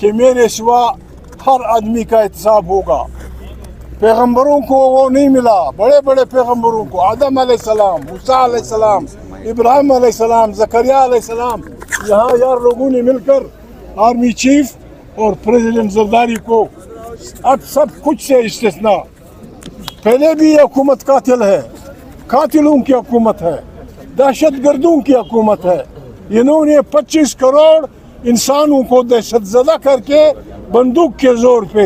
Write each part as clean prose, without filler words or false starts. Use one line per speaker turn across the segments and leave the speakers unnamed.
کہ میرے سوا ہر آدمی کا احتساب ہوگا. پیغمبروں کو وہ نہیں ملا, بڑے بڑے پیغمبروں کو, آدم علیہ السلام, موسیٰ علیہ السلام, ابراہیم علیہ السلام, زکریا علیہ السلام. یہاں یار لوگوں نے مل کر آرمی چیف اور پریزیڈنٹ زرداری کو اب سب کچھ سے استثناء. پہلے بھی یہ حکومت قاتل ہے, قاتلوں کی حکومت ہے, دہشت گردوں کی حکومت ہے. انہوں نے 25 کروڑ انسانوں کو دہشت زدہ کر کے بندوق کے زور پہ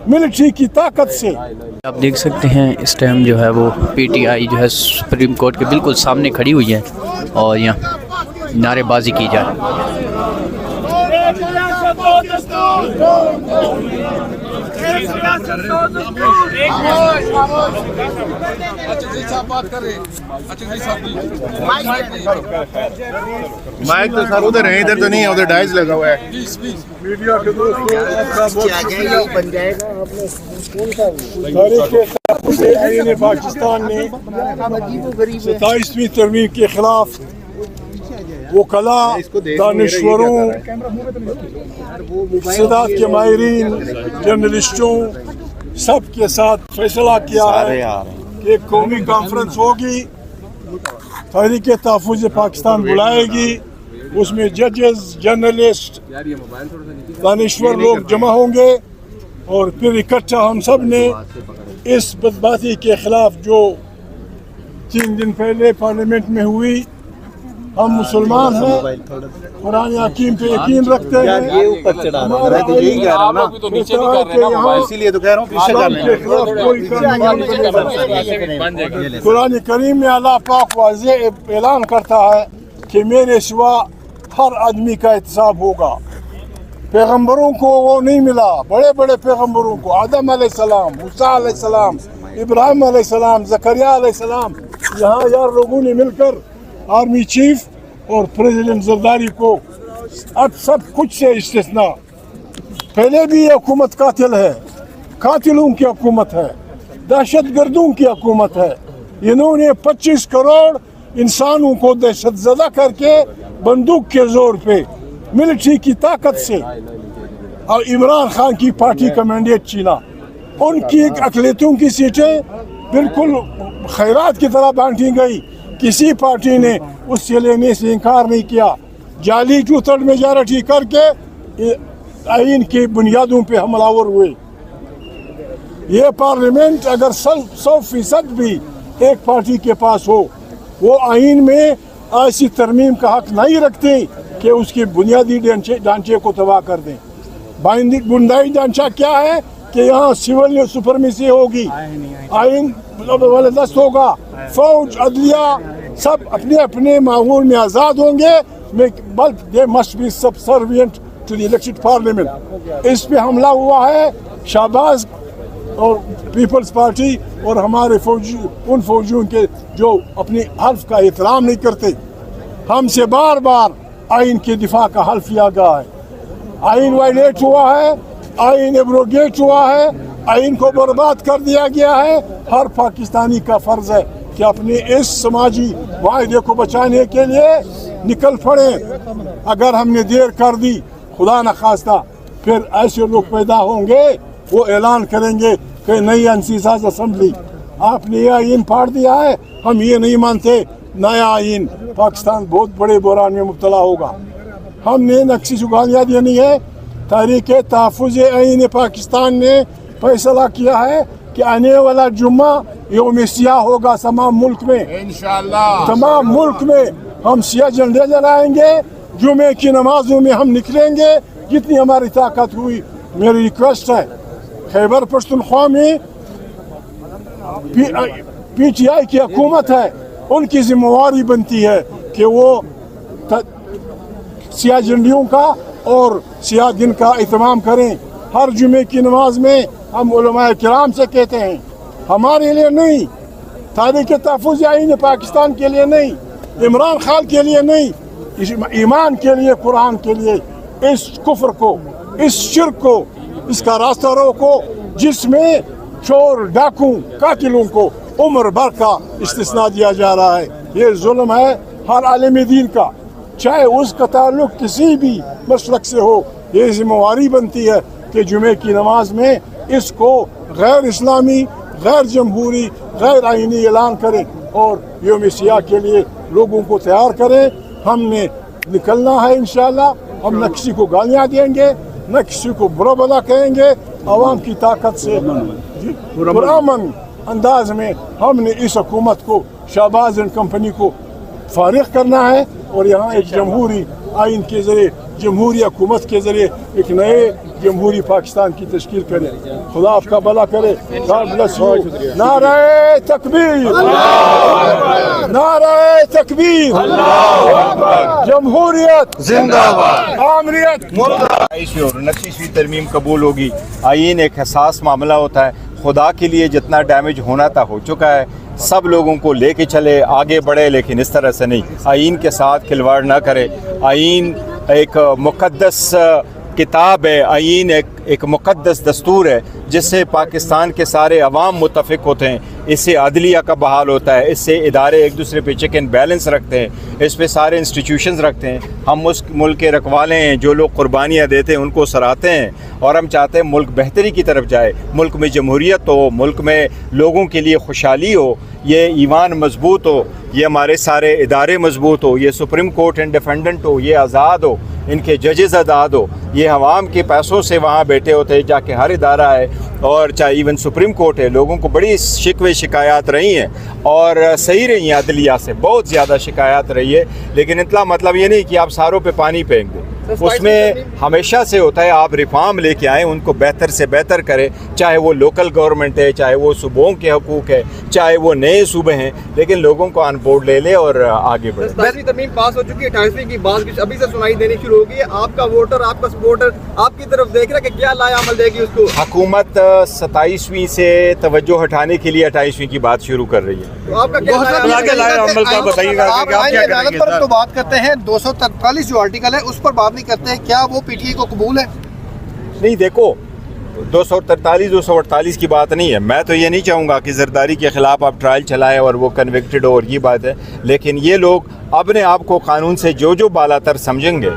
ملٹری کی طاقت سے.
آپ دیکھ سکتے ہیں اس ٹائم جو ہے وہ پی ٹی آئی جو ہے سپریم کورٹ کے بالکل سامنے کھڑی ہوئی ہے اور یہاں نعرے بازی کی جا رہی ہے.
مائک تو سر ادھر ہے, ادھر تو نہیں ہے, ادھر ڈائز لگا ہوا ہے.
میڈیا کے دوستوں پاکستان نے 27ویں ترمیم کے خلاف وکلاء, دانشوروں, اقتصاد کے ماہرین, جرنلسٹوں سب کے ساتھ فیصلہ کیا ہے کہ ایک قومی کانفرنس ہوگی, تحریک تحفظ پاکستان بلائے گی. اس میں ججز, جرنلسٹ, دانشور لوگ جمع ہوں گے اور پھر اکٹھا ہم سب نے اس بدبختی کے خلاف جو 3 دن پہلے پارلیمنٹ میں ہوئی. ہم مسلمان ہیں, قرآن حکیم پہ یقین رکھتے ہیں. قرآن کریم میں اللہ پاک واضح اعلان کرتا ہے کہ میرے سوا ہر آدمی کا احتساب ہوگا. پیغمبروں کو وہ نہیں ملا, بڑے بڑے پیغمبروں کو, آدم علیہ السلام, موسیٰ علیہ السلام, ابراہیم علیہ السلام, زکریا علیہ السلام. یہاں یار لوگوں نے مل کر آرمی چیف اور پریزیڈنٹ زرداری کو اب سب کچھ سے استثناء. پہلے بھی یہ حکومت قاتل ہے, قاتلوں کی حکومت ہے, دہشت گردوں کی حکومت ہے. انہوں نے 25 کروڑ انسانوں کو دہشت زدہ کر کے بندوق کے زور پہ ملٹری کی طاقت سے, اور عمران خان کی پارٹی کا مینڈیٹ چھینا. ان کی اقلیتوں کی سیٹیں بالکل خیرات کی طرح بانٹی گئی. کسی پارٹی نے اس سے لینے سے انکار نہیں کیا. جعلی چوتھڑ میجارٹی کر کے آئین کی بنیادوں پہ حملہ آور ہوئے. یہ پارلیمنٹ اگر 100% بھی ایک پارٹی کے پاس ہو, وہ آئین میں ایسی ترمیم کا حق نہیں رکھتے کہ اس کی بنیادی ڈھانچے کو تباہ کر دیں. بنیادی ڈھانچہ کیا ہے کہ یہاں سول سپرمیسی ہوگی, آئین دست ہوگا, فوج, عدلیہ سب اپنے اپنے ماحول میں آزاد ہوں گے. بلکہ they must be subservient to the elected parliament. اس پہ حملہ ہوا ہے. شہباز اور پیپلز پارٹی اور ہمارے فوجی, ان فوجیوں کے جو اپنی حلف کا احترام نہیں کرتے. ہم سے بار بار آئین کے دفاع کا حلف لیا گیا ہے. آئین وائلیٹ ہوا ہے, آئین ایبروگیٹ ہوا ہے, آئین کو برباد کر دیا گیا ہے. ہر پاکستانی کا فرض ہے کہ اپنے اس سماجی معاہدے کو بچانے کے لیے نکل پڑے. اگر ہم نے دیر کر دی, خدا نخواستہ پھر ایسے لوگ پیدا ہوں گے, وہ اعلان کریں گے کہ نئی انسیساز اسمبلی آپ نے یہ آئین پھاڑ دیا ہے, ہم یہ نہیں مانتے, نیا آئین. پاکستان بہت بڑے بحران میں مبتلا ہوگا. ہم نے نقشی سگالیاں دینی ہے. تحریک تحفظ آئین پاکستان نے فیصلہ کیا ہے کہ آنے والا جمعہ یوم سیاہ ہوگا تمام ملک میں. انشاءاللہ تمام ملک میں ہم سیاہ جھنڈے جلائیں گے. جمعے کی نمازوں میں ہم نکلیں گے جتنی ہماری طاقت ہوئی. میری ریکویسٹ ہے, خیبر پختونخوا میں پی ٹی آئی کی حکومت ہے, ان کی ذمہ داری بنتی ہے کہ وہ سیاہ جھنڈیوں کا اور سیاہ دن کا اہتمام کریں. ہر جمعے کی نماز میں ہم علماء کرام سے کہتے ہیں, ہمارے لیے نہیں, تحریک تحفظ آئین پاکستان کے لیے نہیں, عمران خان کے لیے نہیں, ایمان کے لیے, قرآن کے لیے, اس کفر کو, اس شرک کو, اس کا راستہ روکو جس میں چور, ڈاکوں, قاتلوں کو عمر بھر کا استثناء دیا جا رہا ہے. یہ ظلم ہے ہر عالم دین کا, چاہے اس کا تعلق کسی بھی مسلک سے ہو, ये जिम्मेवारी बनती है कि जुमे की नमाज में इसको गैर इस्लामी, गैर जमहूरी, गैर आइनी ऐलान करें और यौम सियाह के लिए लोगों को तैयार करें। हमने निकलना है इंशाअल्लाह। हम न किसी को गालियाँ देंगे, न किसी को बुरा भला कहेंगे। आवाम की ताकत से पुरअमन अंदाज में हमने इस हुकूमत को, शहबाज एंड कंपनी को फारिग करना है और यहाँ एक जमहूरी आइन के ज़रिए, जमहूरी हुकूमत के ज़रिए एक नए जमहूरी पाकिस्तान की तश्कील करें। खुदा आपका भला करे। God bless you. नारे तकबीर, नारे तकबीर, जमहूरियत जिंदाबाद, आमरीत मुर्दाबाद।
29वीं तरमीम कबूल होगी। आइन एक हसास मामला होता है। खुदा के लिए जितना डैमेज होना था हो चुका है। सब लोगों को लेके चले, आगे बढ़े, लेकिन इस तरह से नहीं। आइन के साथ खिलवाड़ ना करे। आइन एक मुक़द्दस किताब है। आइन एक मुक़द्दस दस्तूर है जिससे पाकिस्तान के सारे अवाम मुत्तफ़िक होते हैं। इससे अदलिया का बहाल होता है, इससे इदारे एक दूसरे पे चेक एंड बैलेंस रखते हैं, इस पे सारे इंस्टीट्यूशंस रखते हैं। हम उस मुल्क के रखवाले हैं, जो लोग कुर्बानियाँ देते हैं उनको सराहते हैं और हम चाहते हैं मुल्क बेहतरी की तरफ जाए, मुल्क में जमहूरियत हो, मुल्क में लोगों के लिए खुशहाली हो, ये ईमान मजबूत हो, ये हमारे सारे इदारे मजबूत हो, ये सुप्रीम कोर्ट इंडिपेंडेंट हो, ये आज़ाद हो, इनके जजेस आज़ाद हो। ये अवाम के पैसों से वहाँ बैठे होते हैं जाके हर इदारा है, और चाहे इवन सुप्रीम कोर्ट है। लोगों को बड़ी शिकवे शिकायत रही हैं और सही रही हैं, अदलिया से बहुत ज़्यादा शिकायत रही है। लेकिन इतना मतलब ये नहीं कि आप सारों पे पानी फेंक दें। उसमें हमेशा से होता है आप रिफॉर्म लेके आएँ, उनको बेहतर से बेहतर करें, चाहे वो लोकल गवर्नमेंट है, चाहे वो सूबों के हकूक़ है, चाहे वो नए सूबे हैं, लेकिन लोगों को ऑन बोर्ड ले ले और आगे बढ़े।
27वीं तरमीम पास हो चुकी है, 28वीं की बात अभी से सुनाई देनी शुरू होगी। आपका वोटर, आपका सपोर्टर आपकी तरफ देख रहा है कि क्या लाया अमल देगी उसको।
हुकूमत 27वीं से तवज्जो हटाने के लिए 28वीं की बात शुरू कर रही है।
तो आपका क्या
अमल का बताइएगा
आप अदालत पर तो बात करते हैं, 243 जो आर्टिकल है उस पर बात नहीं करते हैं, क्या वो पीटीआई को कबूल है?
नहीं, देखो 243 248 की बात नहीं है। मैं तो ये नहीं चाहूँगा कि जरदारी के ख़िलाफ़ आप ट्रायल चलाएं और वो कन्विक्टेड हो, और ये बात है। लेकिन ये लोग अपने आप को कानून से जो बालातर समझेंगे,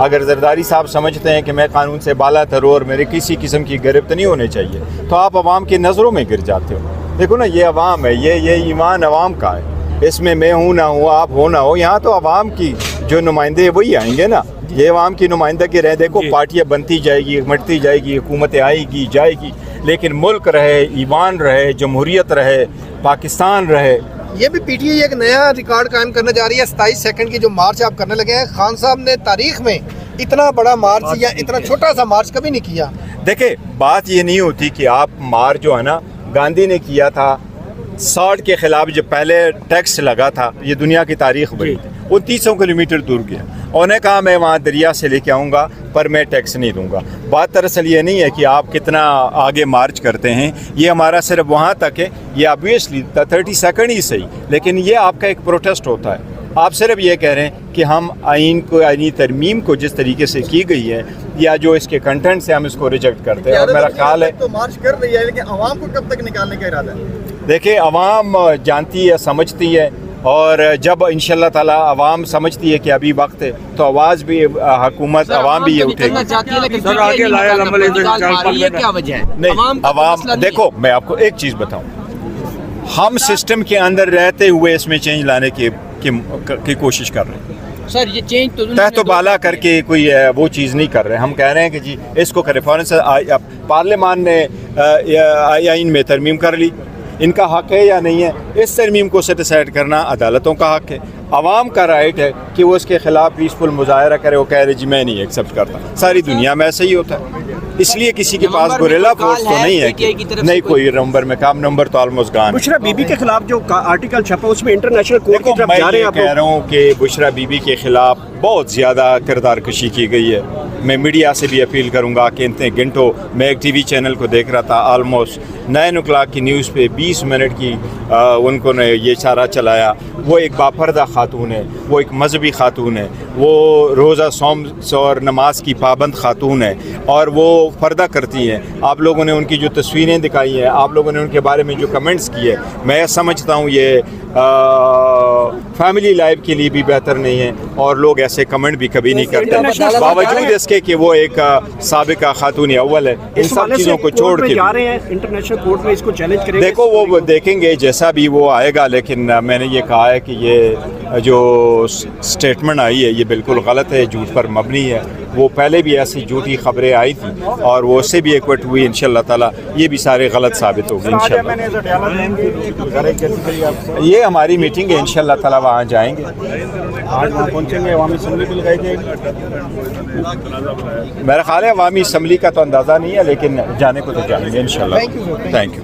अगर जरदारी साहब समझते हैं कि मैं कानून से बालातर हूँ और मेरे किसी किस्म की गिरफ्त नहीं होनी चाहिए, तो आप अवाम की नज़रों में गिर जाते हो। देखो ना, ये अवाम है, ये ईमान अवाम का है। इसमें मैं हूँ ना हूँ, आप हो ना हो, यहाँ तो अवाम की जो नुमाइंदे वही आएंगे ना। ये अवाम की नुमाइंदगी रहे। देखो पार्टियाँ बनती जाएगी, मटती जाएगी, हुकूमतें आएगी जाएगी, लेकिन मुल्क रहे, ईमान रहे, जमहूरियत रहे, पाकिस्तान रहे।
ये भी पीटीआई एक नया रिकॉर्ड कायम करने जा रही है। 27 सेकंड की जो मार्च आप करने लगे हैं, खान साहब ने तारीख में इतना बड़ा मार्च या इतना छोटा सा मार्च कभी नहीं किया।
देखे, बात ये नहीं होती कि आप मार्च जो है ना, गांधी ने किया था 60 के ख़िलाफ़, जब पहले टैक्स लगा था, ये दुनिया की तारीख बनी थी। 2900 किलोमीटर दूर गया, उन्होंने कहा मैं वहाँ दरिया से लेके आऊँगा पर मैं टैक्स नहीं दूँगा। बात दरअसल ये नहीं है कि आप कितना आगे मार्च करते हैं, ये हमारा सिर्फ वहाँ तक है। ये ऑब्वियसली 30 सेकंड ही सही, लेकिन ये आपका एक प्रोटेस्ट होता है। आप सिर्फ ये कह रहे हैं कि हम आइन को, आइनी तरमीम को जिस तरीके से की गई है या जो इसके कंटेंट से हम इसको रिजेक्ट करते हैं, और मेरा ख्याल है
तो मार्च कर रही है, लेकिन आवाम को कब तक निकालने का इरादा है?
देखिए, अवाम जानती है, समझती है, और जब इंशाल्लाह ताला अवाम समझती है कि अभी वक्त है, तो आवाज़ भी हुकूमत अवाम भी ये उठेगी। नहीं, अवाम देखो, मैं आपको एक चीज़ बताऊं, हम सिस्टम के अंदर रहते हुए इसमें चेंज लाने की कोशिश कर रहे हैं।
सर ये चेंज तो
तहत बाला करके कोई वो चीज़ नहीं कर रहे। हम कह रहे हैं कि जी इसको करें। फौरन पार्लियामान ने आइन में तरमीम कर ली, इनका हक है या नहीं है, इस तरमीम को सेटिसाइड करना अदालतों का हक है। आवाम का राइट है कि वो उसके ख़िलाफ़ पीसफुल मुजाहरा करे, वो कह रहे जी मैं नहीं एक्सेप्ट करता। सारी दुनिया में ऐसा ही होता है, इसलिए किसी के पास गुरिल्ला फोर्स तो नहीं है कि नहीं कोई नंबर में काम नंबर तो ऑलमोस्ट गान।
बुशरा बीबी के खिलाफ जो आर्टिकल छपा उसमें इंटरनेशनल कोर्ट की तरफ जा रहे हैं।
मैं कह रहा हूँ कि बुशरा बीबी के खिलाफ बहुत ज़्यादा किरदार कशी की गई है। मैं मीडिया से भी अपील करूँगा कि इतने घंटों, मैं एक TV चैनल को देख रहा था, ऑलमोस्ट 9 o'clock की न्यूज़ पे 20 मिनट की उनको ने ये इशारा चलाया। वो एक बापर्दा खातून है, वो एक मजहबी खातून है, वो रोज़ा सोम और नमाज की पाबंद खातून है, और वो पर्दा करती हैं। आप लोगों ने उनकी जो तस्वीरें दिखाई हैं, आप लोगों ने उनके बारे में जो कमेंट्स किए, मैं समझता हूँ ये فیملی لائف کے لیے بھی بہتر نہیں ہے، اور لوگ ایسے کمنٹ بھی کبھی نہیں کرتے، باوجود اس کے کہ وہ ایک سابقہ خاتون اول ہے۔ ان سب چیزوں کو چھوڑ کے
جا رہے ہیں انٹرنیشنل کورٹ میں، اس کو چیلنج کریں گے؟
دیکھو وہ دیکھیں گے جیسا بھی وہ آئے گا، لیکن میں نے یہ کہا ہے کہ یہ جو سٹیٹمنٹ آئی ہے یہ بالکل غلط ہے، جھوٹ پر مبنی ہے۔ وہ پہلے بھی ایسی جھوٹی خبریں آئی تھیں اور وہ اس سے بھی ایکوٹ ہوئی، انشاءاللہ تعالیٰ یہ بھی سارے غلط ثابت ہوگی انشاءاللہ۔ یہ ہماری میٹنگ ہے، انشاءاللہ تعالیٰ وہاں جائیں گے۔
آج وہاں پہنچیں گے، عوامی اسمبلی بھی لگائی جائے گی؟
میرا خیال ہے عوامی اسمبلی کا تو اندازہ نہیں ہے، لیکن جانے کو تو جائیں گے انشاءاللہ۔ Thank you.